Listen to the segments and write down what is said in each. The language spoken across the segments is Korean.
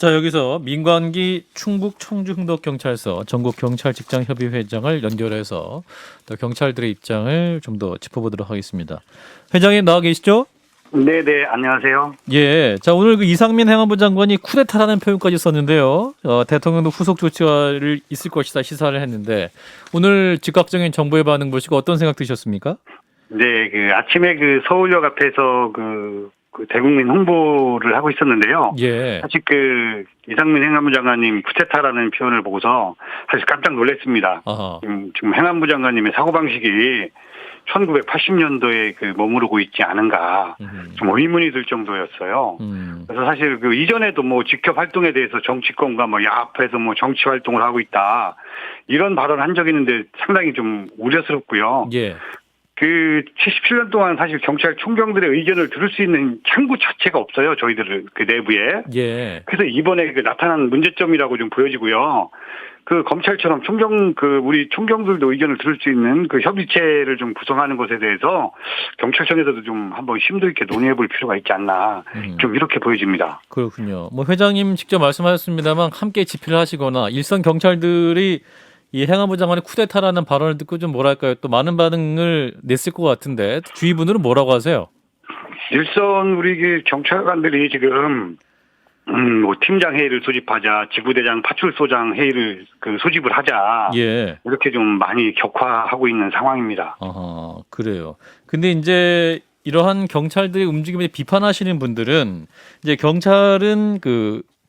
자, 여기서 민관기 충북 청주흥덕경찰서 전국경찰직장협의회장을 연결해서 또 경찰들의 입장을 좀 더 짚어보도록 하겠습니다. 회장님 나와 계시죠? 네네, 안녕하세요. 예. 자, 오늘 그 이상민 행안부 장관이 쿠데타라는 표현까지 썼는데요. 대통령도 후속 조치가 있을 것이다 시사를 했는데 오늘 즉각적인 정부의 반응 보시고 어떤 생각 드셨습니까? 네, 아침에 서울역 앞에서 대국민 홍보를 하고 있었는데요. 예. 사실 이상민 행안부 장관님 쿠데타라는 표현을 보고서 사실 깜짝 놀랐습니다. 아하. 지금 행안부 장관님의 사고방식이 1980년도에 머무르고 있지 않은가 좀 의문이 들 정도였어요. 그래서 사실 이전에도 직접 활동에 대해서 정치권과 야합해서 정치 활동을 하고 있다 이런 발언을 한 적이 있는데 상당히 좀 우려스럽고요. 예. 77년 동안 사실 경찰 총경들의 의견을 들을 수 있는 창구 자체가 없어요. 저희들 내부에. 예. 그래서 이번에 나타난 문제점이라고 좀 보여지고요. 검찰처럼 우리 총경들도 의견을 들을 수 있는 협의체를 좀 구성하는 것에 대해서 경찰청에서도 좀 한번 심도 있게 논의해 볼 필요가 있지 않나. 좀 이렇게 보여집니다. 그렇군요. 회장님 직접 말씀하셨습니다만 함께 집회를 하시거나 일선 경찰들이 이 행안부 장관의 쿠데타라는 발언을 듣고 좀 뭐랄까요, 또 많은 반응을 냈을 것 같은데 주위 분들은 뭐라고 하세요? 일선 우리 경찰관들이 지금 팀장 회의를 소집하자, 지부대장, 파출소장 회의를 소집을 하자. 예. 이렇게 좀 많이 격화하고 있는 상황입니다. 그래요. 근데 이제 이러한 경찰들의 움직임에 비판하시는 분들은 이제 경찰은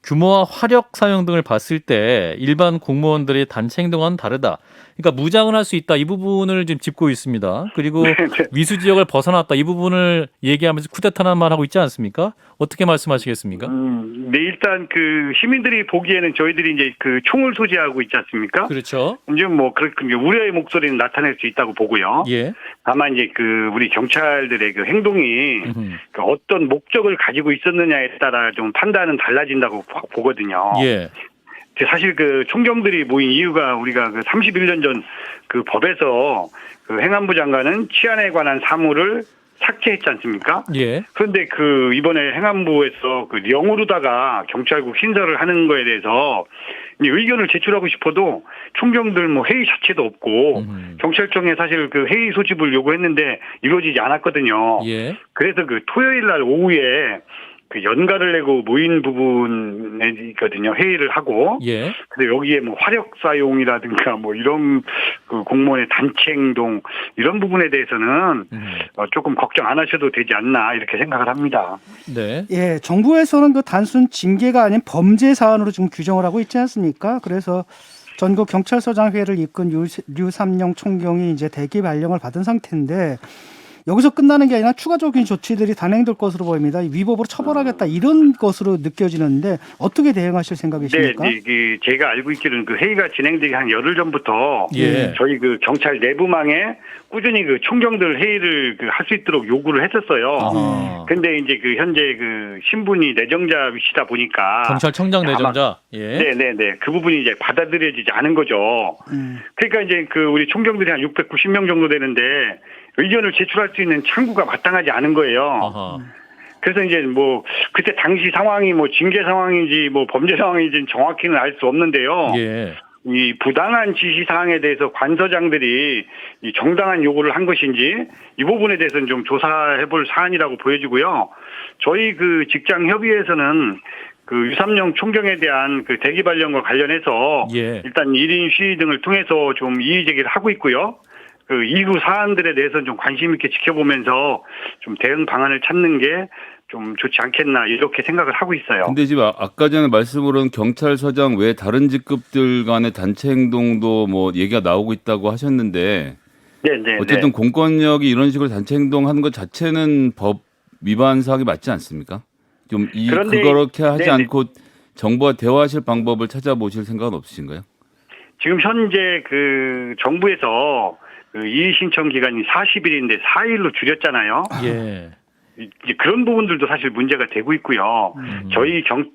규모와 화력 사용 등을 봤을 때 일반 공무원들의 단체 행동과는 다르다. 그러니까 무장을 할 수 있다. 이 부분을 지금 짚고 있습니다. 그리고 위수 지역을 벗어났다. 이 부분을 얘기하면서 쿠데타라는 말 하고 있지 않습니까? 어떻게 말씀하시겠습니까? 네, 일단 시민들이 보기에는 저희들이 이제 총을 소지하고 있지 않습니까? 그렇죠. 이제 그렇게 우려의 목소리는 나타낼 수 있다고 보고요. 예. 다만 이제 우리 경찰들의 행동이 어떤 목적을 가지고 있었느냐에 따라 좀 판단은 달라진다고 보거든요. 예. 사실 총경들이 모인 이유가 우리가 31년 전 법에서 행안부 장관은 치안에 관한 사무를 삭제했지 않습니까? 예. 그런데 이번에 행안부에서 영으로다가 경찰국 신설을 하는 거에 대해서 의견을 제출하고 싶어도 총경들 회의 자체도 없고 경찰청에 사실 회의 소집을 요구했는데 이루어지지 않았거든요. 예. 그래서 토요일 날 오후에 연가를 내고 모인 부분에 있거든요. 회의를 하고. 예. 근데 여기에 화력 사용이라든가 이런 공무원의 단체 행동 이런 부분에 대해서는 조금 걱정 안 하셔도 되지 않나 이렇게 생각을 합니다. 네. 예, 정부에서는 단순 징계가 아닌 범죄 사안으로 지금 규정을 하고 있지 않습니까? 그래서 전국 경찰서장 회를 이끈 류삼영 총경이 이제 대기 발령을 받은 상태인데 여기서 끝나는 게 아니라 추가적인 조치들이 단행될 것으로 보입니다. 위법으로 처벌하겠다 이런 것으로 느껴지는데 어떻게 대응하실 생각이십니까? 네, 제가 알고 있기로는 회의가 진행되기 한 열흘 전부터 예. 저희 경찰 내부망에 꾸준히 총경들 회의를 할 수 있도록 요구를 했었어요. 근데 이제 현재 신분이 내정자이시다 보니까 경찰청장 내정자. 예. 네. 그 부분이 이제 받아들여지지 않은 거죠. 그러니까 이제 우리 총경들이 한 690명 정도 되는데 의견을 제출할 수 있는 창구가 마땅하지 않은 거예요. 그래서 이제 그때 당시 상황이 징계 상황인지 범죄 상황인지 정확히는 알 수 없는데요. 예. 이 부당한 지시 사항에 대해서 관서장들이 이 정당한 요구를 한 것인지 이 부분에 대해서는 좀 조사해 볼 사안이라고 보여지고요. 저희 직장 협의회에서는 유삼영 총경에 대한 대기 발령과 관련해서 예. 일단 1인 시위 등을 통해서 좀 이의 제기를 하고 있고요. 이후 사안들에 대해서는 좀 관심 있게 지켜보면서 좀 대응 방안을 찾는 게 좀 좋지 않겠나 이렇게 생각을 하고 있어요. 근데 지금 아까 전에 말씀으로는 경찰서장 외 다른 직급들 간의 단체 행동도 얘기가 나오고 있다고 하셨는데 네. 어쨌든 공권력이 이런 식으로 단체 행동하는 것 자체는 법 위반 사항이 맞지 않습니까? 좀 그렇게 하지 않고 정부와 대화하실 방법을 찾아보실 생각은 없으신가요? 지금 현재 정부에서 이의 신청 기간이 40일인데 4일로 줄였잖아요. 예. 이제 그런 부분들도 사실 문제가 되고 있고요.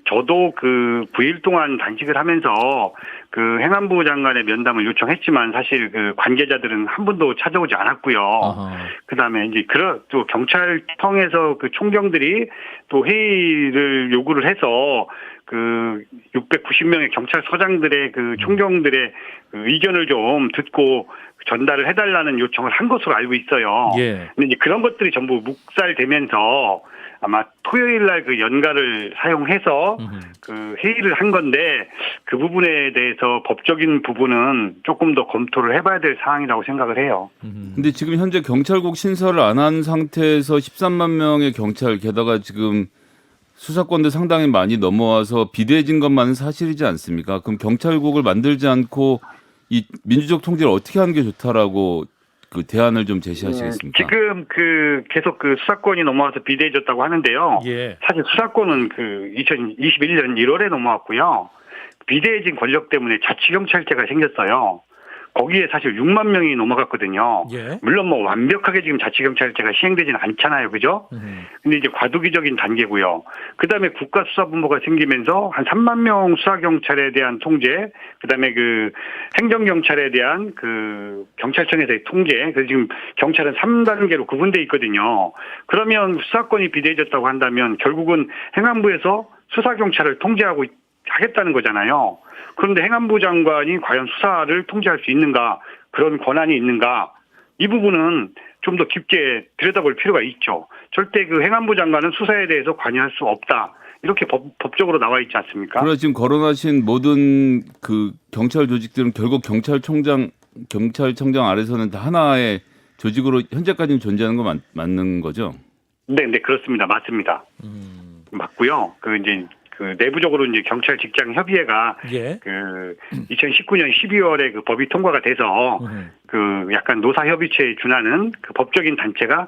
저도 9일 동안 단식을 하면서 행안부 장관의 면담을 요청했지만 사실 관계자들은 한 분도 찾아오지 않았고요. 그다음에 이제 또 경찰청에서 총경들이 또 회의를 요구를 해서 그 690명의 경찰서장들의 그 총경들의 그 의견을 좀 듣고 전달을 해달라는 요청을 한 것으로 알고 있어요. 예. 근데 이제 그런 것들이 전부 묵살되면서 아마 토요일 날 그 연가를 사용해서 그 회의를 한 건데 그 부분에 대해서 법적인 부분은 조금 더 검토를 해봐야 될 사항이라고 생각을 해요. 근데 지금 현재 경찰국 신설을 안 한 상태에서 13만 명의 경찰 게다가 지금 수사권도 상당히 많이 넘어와서 비대해진 것만은 사실이지 않습니까? 그럼 경찰국을 만들지 않고 이 민주적 통제를 어떻게 하는 게 좋다라고 그 대안을 좀 제시하시겠습니까? 지금 그 계속 그 수사권이 넘어와서 비대해졌다고 하는데요. 예. 사실 수사권은 그 2021년 1월에 넘어왔고요. 비대해진 권력 때문에 자치경찰제가 생겼어요. 거기에 사실 6만 명이 넘어갔거든요. 예. 물론 뭐 완벽하게 지금 자치경찰제가 시행되지는 않잖아요. 그죠? 근데 이제 과도기적인 단계고요. 그 다음에 국가수사본부가 생기면서 한 3만 명 수사경찰에 대한 통제, 그 다음에 그 행정경찰에 대한 그 경찰청에서의 통제, 그래서 지금 경찰은 3단계로 구분되어 있거든요. 그러면 수사권이 비대해졌다고 한다면 결국은 행안부에서 수사경찰을 통제하고 하겠다는 거잖아요. 그런데 행안부 장관이 과연 수사를 통제할 수 있는가, 그런 권한이 있는가, 이 부분은 좀 더 깊게 들여다볼 필요가 있죠. 절대 그 행안부 장관은 수사에 대해서 관여할 수 없다. 이렇게 법적으로 나와 있지 않습니까? 그러나 지금 거론하신 모든 그 경찰 조직들은 결국 경찰청장 아래서는 다 하나의 조직으로 현재까지는 존재하는 거 맞는 거죠? 네, 그렇습니다. 맞습니다. 맞고요. 그 이제 그 내부적으로 이제 경찰 직장 협의회가 예. 그 2019년 12월에 그 법이 통과가 돼서 그 약간 노사 협의체에 준하는 그 법적인 단체가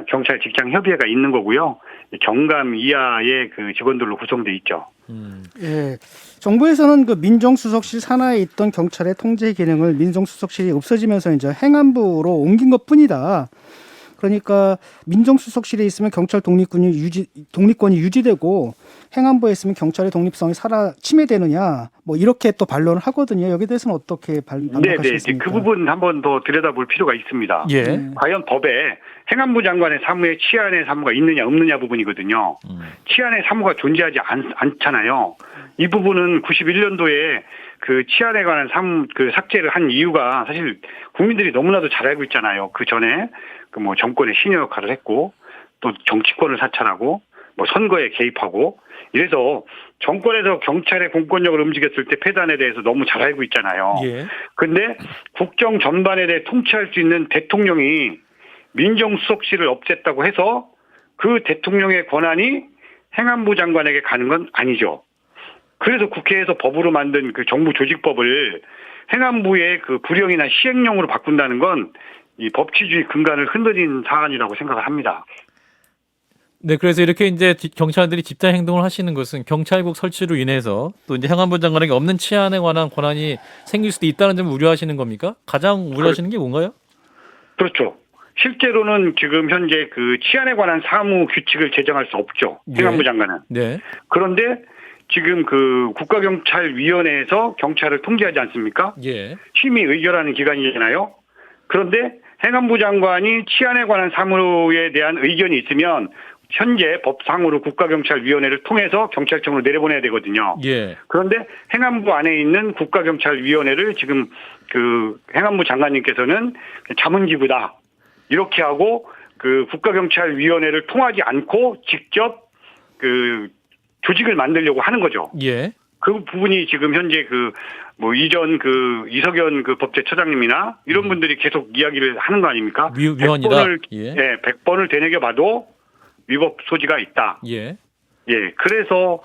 경찰 직장 협의회가 있는 거고요. 경감 이하의 그 직원들로 구성돼 있죠. 예. 정부에서는 그 민정수석실 산하에 있던 경찰의 통제 기능을 민정수석실이 없어지면서 이제 행안부로 옮긴 것뿐이다. 그러니까 민정수석실에 있으면 경찰 독립권이 유지되고 행안부에 있으면 경찰의 독립성이 침해되느냐 뭐 이렇게 또 반론을 하거든요. 여기에 대해서는 어떻게 반박하시겠습니까? 그 부분 한번 더 들여다볼 필요가 있습니다. 예. 과연 법에 행안부 장관의 사무에 치안의 사무가 있느냐 없느냐 부분이거든요. 치안의 사무가 존재하지 않잖아요. 이 부분은 91년도에 그 치안에 관한 그 삭제를 한 이유가 사실 국민들이 너무나도 잘 알고 있잖아요. 그 전에 그 뭐 정권의 신여 역할을 했고 또 정치권을 사찰하고 뭐 선거에 개입하고 이래서 정권에서 경찰의 공권력을 움직였을 때 폐단에 대해서 너무 잘 알고 있잖아요. 예. 근데 국정 전반에 대해 통치할 수 있는 대통령이 민정수석실을 없앴다고 해서 그 대통령의 권한이 행안부 장관에게 가는 건 아니죠. 그래서 국회에서 법으로 만든 그 정부 조직법을 행안부의 그 불령이나 시행령으로 바꾼다는 건 이 법치주의 근간을 흔들린 사안이라고 생각을 합니다. 네, 그래서 이렇게 이제 경찰들이 집단 행동을 하시는 것은 경찰국 설치로 인해서 또 이제 행안부 장관에게 없는 치안에 관한 권한이 생길 수도 있다는 점을 우려하시는 겁니까? 가장 우려하시는 게 뭔가요? 그렇죠. 실제로는 지금 현재 그 치안에 관한 사무 규칙을 제정할 수 없죠. 행안부 장관은. 네. 그런데 지금 그 국가경찰위원회에서 경찰을 통제하지 않습니까? 예. 심의 의결하는 기관이잖아요. 그런데 행안부 장관이 치안에 관한 사무에 대한 의견이 있으면 현재 법상으로 국가경찰위원회를 통해서 경찰청으로 내려보내야 되거든요. 예. 그런데 행안부 안에 있는 국가경찰위원회를 지금 그 행안부 장관님께서는 자문기구다 이렇게 하고 그 국가경찰위원회를 통하지 않고 직접 그 조직을 만들려고 하는 거죠. 예. 그 부분이 지금 현재 그 뭐 이전 그 이석연 그 법제처장님이나 이런 분들이 계속 이야기를 하는 거 아닙니까? 위헌이다. 100번을 되새겨 봐도 위법 소지가 있다. 예. 예. 그래서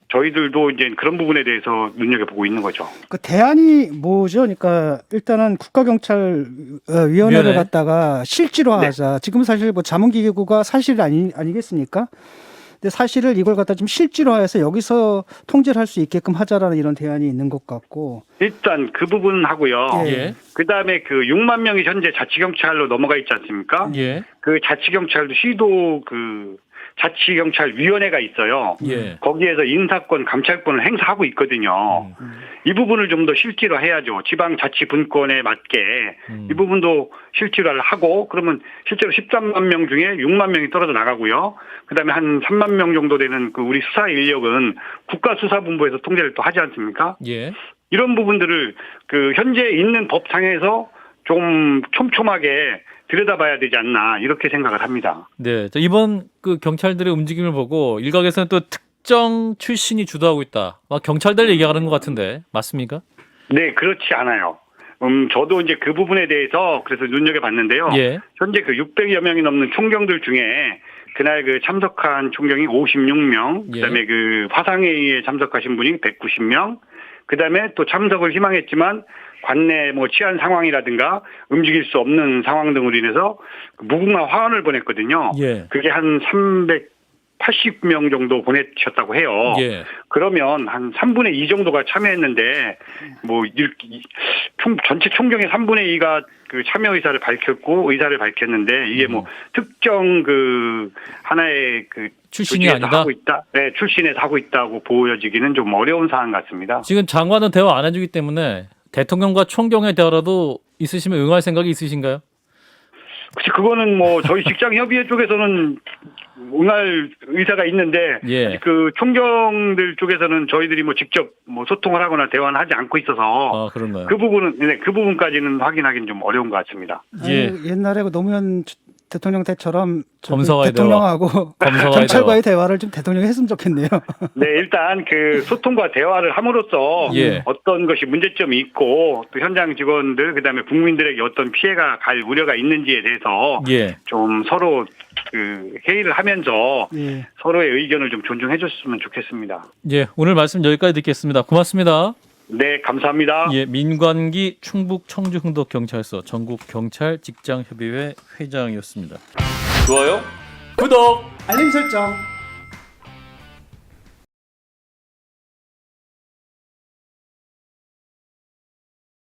저희들도 이제 그런 부분에 대해서 눈여겨보고 있는 거죠. 그 대안이 뭐죠? 그러니까 일단은 국가경찰위원회를 갖다가 실질화하자. 지금 사실 뭐 자문기구가 사실 아니겠습니까? 근데 사실을 이걸 갖다 좀 실질화해서 여기서 통제를 할 수 있게끔 하자라는 이런 대안이 있는 것 같고. 일단 그 부분 하고요. 예. 그다음에 그 6만 명이 현재 자치경찰로 넘어가 있지 않습니까? 예. 그 자치경찰도 시도 그 자치경찰위원회가 있어요. 예. 거기에서 인사권, 감찰권을 행사하고 있거든요. 이 부분을 좀 더 실질화해야죠. 지방자치분권에 맞게 이 부분도 실질화를 하고 그러면 실제로 13만 명 중에 6만 명이 떨어져 나가고요. 그다음에 한 3만 명 정도 되는 그 우리 수사 인력은 국가수사본부에서 통제를 또 하지 않습니까? 예. 이런 부분들을 그 현재 있는 법상에서 좀 촘촘하게 들여다봐야 되지 않나 이렇게 생각을 합니다. 네. 자, 이번 그 경찰들의 움직임을 보고 일각에서는 또 특정 출신이 주도하고 있다. 막 경찰들 얘기하는 것 같은데 맞습니까? 네, 그렇지 않아요. 저도 이제 그 부분에 대해서 그래서 눈여겨봤는데요. 예. 현재 그 600여 명이 넘는 총경들 중에 그날 그 참석한 총경이 56명, 예. 그다음에 그 화상회의에 참석하신 분이 190명, 그다음에 또 참석을 희망했지만 관내 뭐 치안 상황이라든가 움직일 수 없는 상황 등으로 인해서 무궁화 화환을 보냈거든요. 예. 그게 한 380명 정도 보내셨다고 해요. 예. 그러면 한 3분의 2 정도가 참여했는데 뭐 전체 총경의 3분의 2가 그 참여 의사를 밝혔고 의사를 밝혔는데 이게 뭐 특정 그 하나의 그 출신이 조직에서 아니다? 하고 있다. 네, 출신에서 하고 있다고 보여지기는 좀 어려운 사안 같습니다. 지금 장관은 대화 안 해주기 때문에 대통령과 총경의 대화라도 있으시면 응할 생각이 있으신가요? 혹시 그거는 뭐 저희 직장협의회 쪽에서는 응할 의사가 있는데 예. 그 총경들 쪽에서는 저희들이 뭐 직접 뭐 소통을 하거나 대화는 하지 않고 있어서 아, 그런가요? 그 부분은 네, 그 부분까지는 확인하기는 좀 어려운 것 같습니다. 예. 아니, 옛날에 그 노무현 대통령 때처럼 검사와의 대통령하고 검사와의 경찰과의 대화를 좀 대통령이 했으면 좋겠네요. 네, 일단 그 소통과 대화를 함으로써 예. 어떤 것이 문제점이 있고 또 현장 직원들 그다음에 국민들에게 어떤 피해가 갈 우려가 있는지에 대해서 예. 좀 서로 그 회의를 하면서 예. 서로의 의견을 좀 존중해 줬으면 좋겠습니다. 예. 오늘 말씀 여기까지 듣겠습니다. 고맙습니다. 네, 감사합니다. 예, 민관기 충북 청주 흥덕 경찰서 전국 경찰 직장 협의회 회장이었습니다. 좋아요? 구독. 알림 설정.